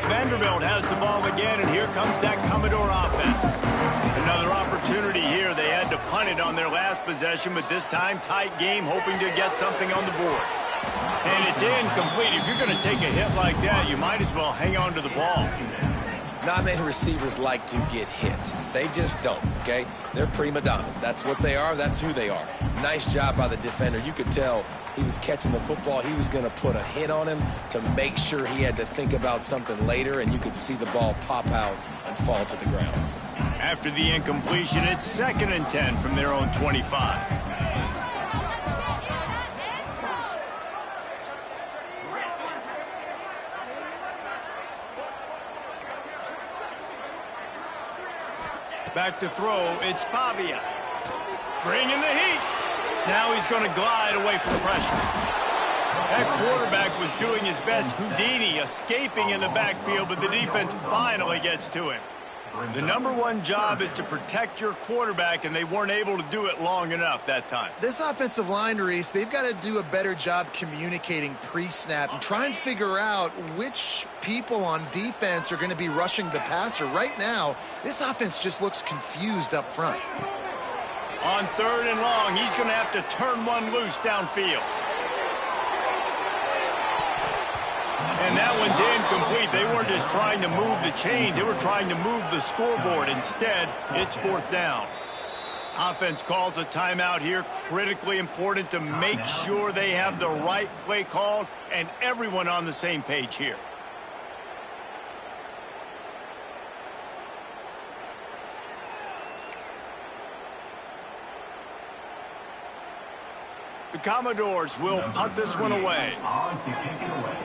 A: Vanderbilt has the ball again, and here comes that Commodore offense. Another opportunity here. They had to punt it on their last possession, but this time tight game, hoping to get something on the board. And it's incomplete. If you're going to take a hit like that, you might as well hang on to the ball.
B: Not many receivers like to get hit. They just don't, okay? They're prima donnas. That's what they are. That's who they are. Nice job by the defender. You could tell he was catching the football. He was going to put a hit on him to make sure he had to think about something later, and you could see the ball pop out and fall to the ground.
A: After the incompletion, it's 2nd and 10 from their own 25. Back to throw, it's Pavia. Bringing the heat. Now he's going to glide away from pressure. That quarterback was doing his best Houdini, escaping in the backfield, but the defense finally gets to him. The #1 job is to protect your quarterback, and they weren't able to do it long enough that time.
C: This offensive line, Reese, they've got to do a better job communicating pre-snap and try and figure out which people on defense are going to be rushing the passer. Right now, this offense just looks confused up front.
A: On 3rd and long, he's going to have to turn one loose downfield. And that one's incomplete. They weren't just trying to move the chains. They were trying to move the scoreboard. Instead, it's 4th down. Offense calls a timeout here. Critically important to make sure they have the right play called and everyone on the same page here. The Commodores will punt this one away.
E: On to kick it away.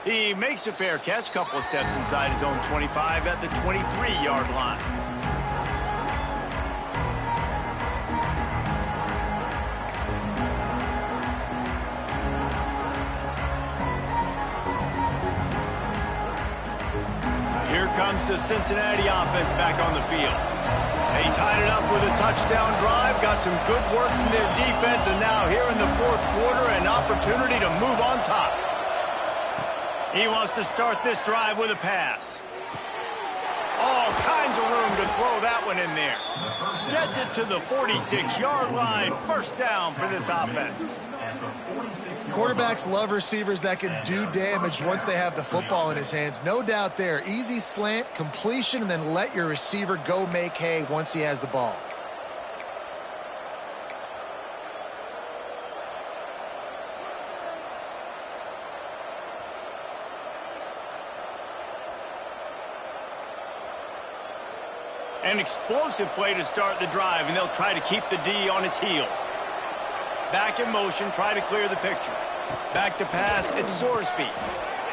A: He makes a fair catch, couple of steps inside his own 25 at the 23-yard line. Here comes the Cincinnati offense back on the field. They tied it up with a touchdown drive, got some good work from their defense, and now here in the 4th quarter, an opportunity to move on top. He wants to start this drive with a pass. All kinds of room to throw that one in there. Gets it to the 46-yard line. 1st down for this offense.
C: Quarterbacks love receivers that can do damage once they have the football in his hands. No doubt there. Easy slant, completion, and then let your receiver go make hay once he has the ball.
A: An explosive play to start the drive, and they'll try to keep the D on its heels. Back in motion, try to clear the picture. Back to pass, it's Sorsby.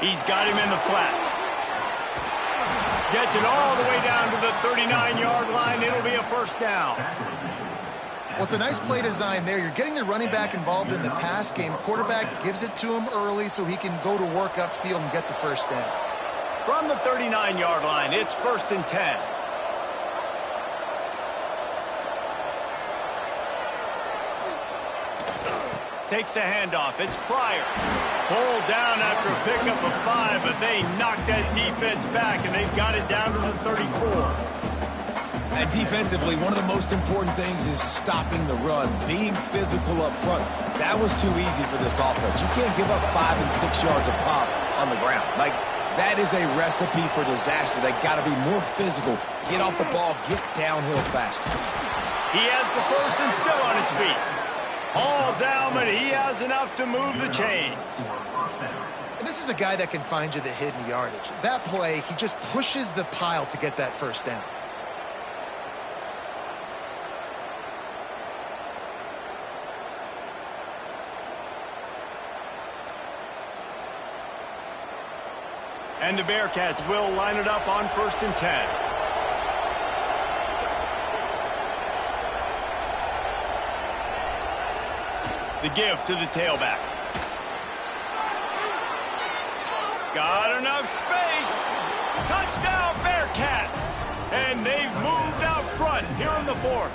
A: He's got him in the flat. Gets it all the way down to the 39-yard line. It'll be a 1st down.
C: Well, it's a nice play design there. You're getting the running back involved in the pass game. Quarterback gives it to him early so he can go to work upfield and get the 1st down.
A: From the 39-yard line, it's 1st and 10. Takes the handoff. It's Pryor. Pulled down after a pickup of 5, but they knocked that defense back, and they've got it down to the 34.
B: And defensively, one of the most important things is stopping the run, being physical up front. That was too easy for this offense. You can't give up 5 and 6 yards a pop on the ground. Like, that is a recipe for disaster. They got to be more physical, get off the ball, get downhill faster.
A: He has the first and still on his feet. All down, but he has enough to move the chains.
C: And this is a guy that can find you the hidden yardage. That play, he just pushes the pile to get that first down.
A: And the Bearcats will line it up on 1st and 10. The give to the tailback. Got enough space. Touchdown, Bearcats. And they've moved out front here in the 4th.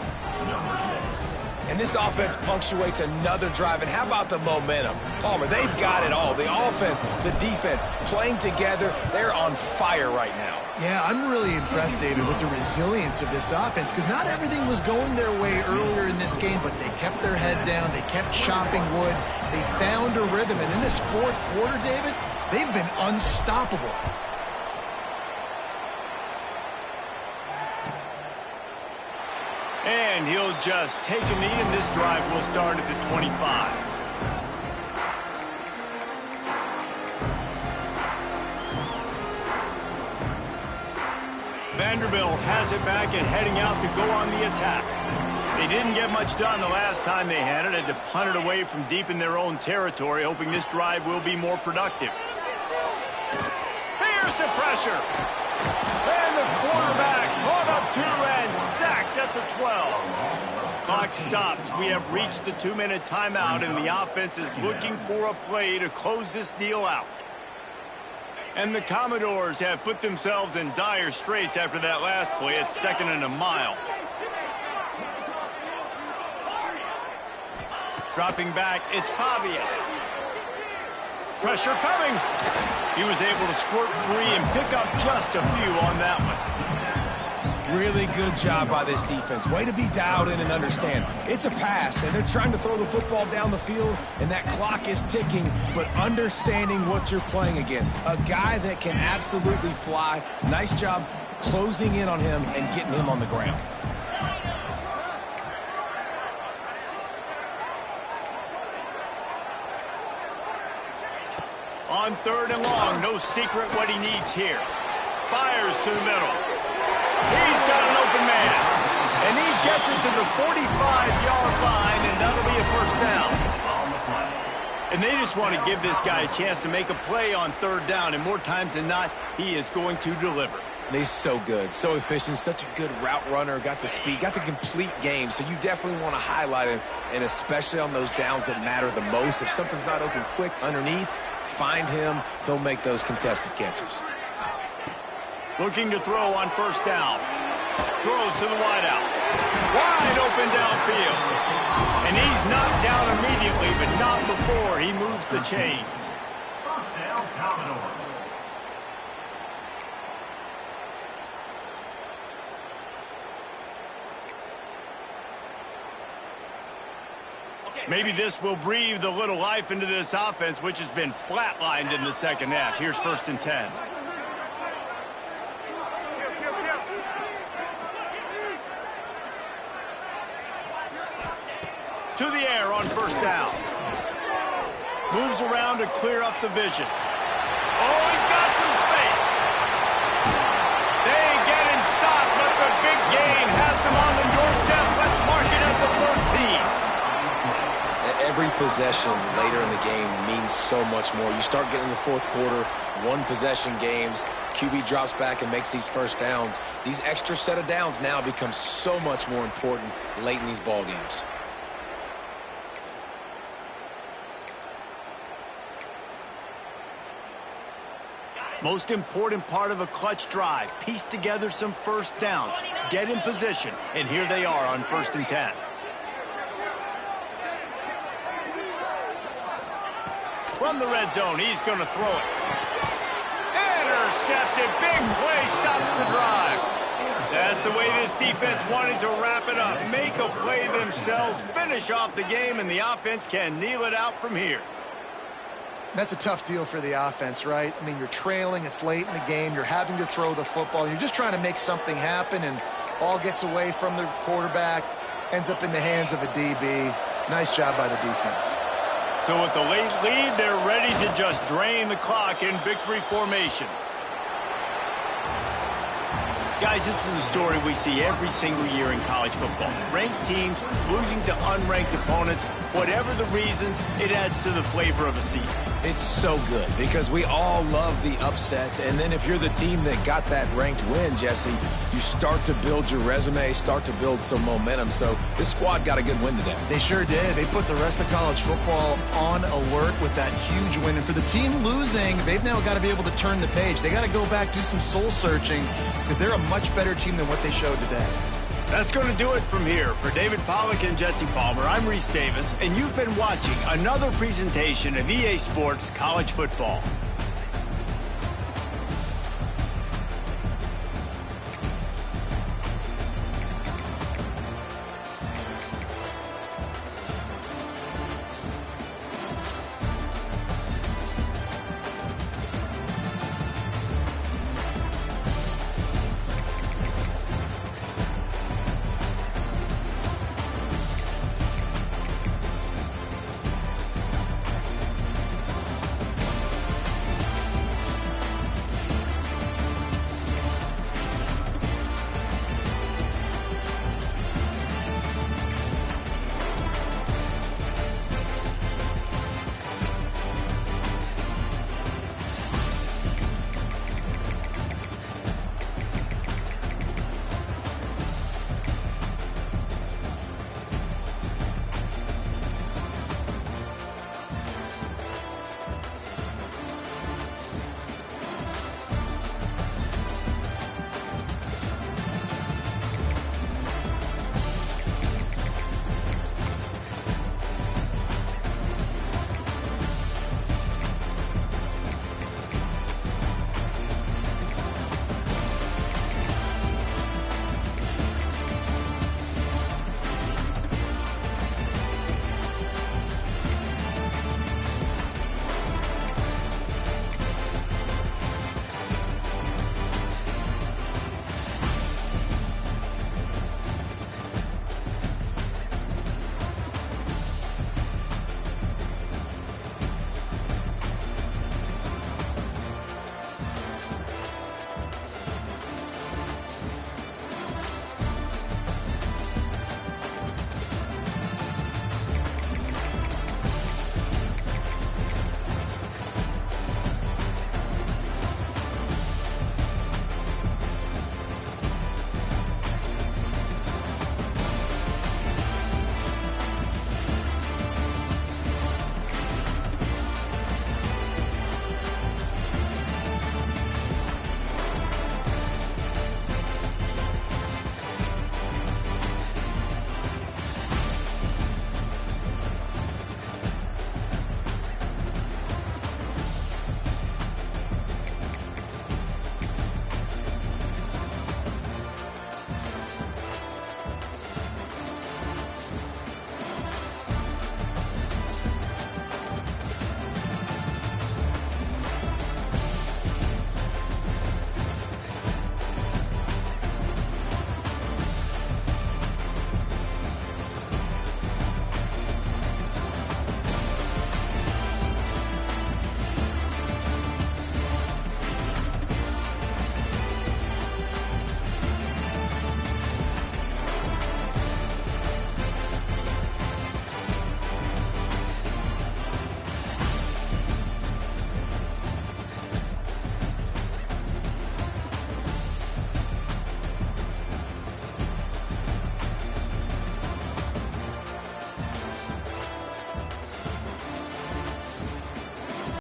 B: And this offense punctuates another drive. And how about the momentum? Palmer, they've got it all. The offense, the defense, playing together. They're on fire right now.
C: Yeah, I'm really impressed, David, with the resilience of this offense, because not everything was going their way earlier in this game, but they kept their head down. They kept chopping wood. They found a rhythm. And in this 4th quarter, David, they've been unstoppable.
A: And he'll just take a knee, and this drive will start at the 25. Vanderbilt has it back and heading out to go on the attack. They didn't get much done the last time they had it. Had to punt it away from deep in their own territory, hoping this drive will be more productive. Here's the pressure. And the quarterback caught up 2 and sacked at the 12. Clock stops. We have reached the 2-minute timeout, and the offense is looking for a play to close this deal out. And the Commodores have put themselves in dire straits after that last play. It's 2nd and a mile. Dropping back, it's Pavia. Pressure coming. He was able to squirt free and pick up just a few on that one.
B: Really good job by this defense. Way to be dialed in and understand. It's a pass, and they're trying to throw the football down the field, and that clock is ticking, but understanding what you're playing against. A guy that can absolutely fly. Nice job closing in on him and getting him on the ground.
A: On 3rd and long, no secret what he needs here. Fires to the middle. He's got an open man. And he gets it to the 45-yard line, and that'll be a 1st down. And they just want to give this guy a chance to make a play on 3rd down, and more times than not, he is going to deliver.
B: And he's so good, so efficient, such a good route runner, got the speed, got the complete game, so you definitely want to highlight him, and especially on those downs that matter the most. If something's not open quick underneath, find him, he'll make those contested catches.
A: Looking to throw on 1st down. Throws to the wideout. Wide open downfield. And he's knocked down immediately, but not before he moves the chains.
E: 1st down, Commodores.
A: Maybe this will breathe a little life into this offense, which has been flatlined in the 2nd half. Here's 1st and 10. To the air on 1st down. Moves around to clear up the vision. Oh, he's got some space. They get him stopped, but the big gain has him on the doorstep. Let's mark it at the 13.
B: Every possession later in the game means so much more. You start getting the 4th quarter, 1-possession games, QB drops back and makes these 1st downs. These extra set of downs now become so much more important late in these ball games.
A: Most important part of a clutch drive, piece together some 1st downs, get in position, and here they are on 1st and 10. From the red zone, he's going to throw it. Intercepted, big play, stops the drive. That's the way this defense wanted to wrap it up. Make a play themselves, finish off the game, and the offense can kneel it out from here.
C: That's a tough deal for the offense, right? I mean, you're trailing, it's late in the game, you're having to throw the football, you're just trying to make something happen, and ball gets away from the quarterback, ends up in the hands of a DB. Nice job by the defense.
A: So with the late lead, they're ready to just drain the clock in victory formation. Guys, this is a story we see every single year in college football. Ranked teams losing to unranked opponents. Whatever the reasons, it adds to the flavor of a season.
B: It's so good because we all love the upsets, and then if you're the team that got that ranked win, Jesse, you start to build your resume, start to build some momentum. So this squad got a good win today.
C: They sure did. They put the rest of college football on alert with that huge win. And for the team losing, they've now got to be able to turn the page. They got to go back, do some soul searching, because they're a much better team than what they showed today.
A: That's going to do it from here. For David Pollack and Jesse Palmer, I'm Reese Davis, and you've been watching another presentation of EA Sports College Football.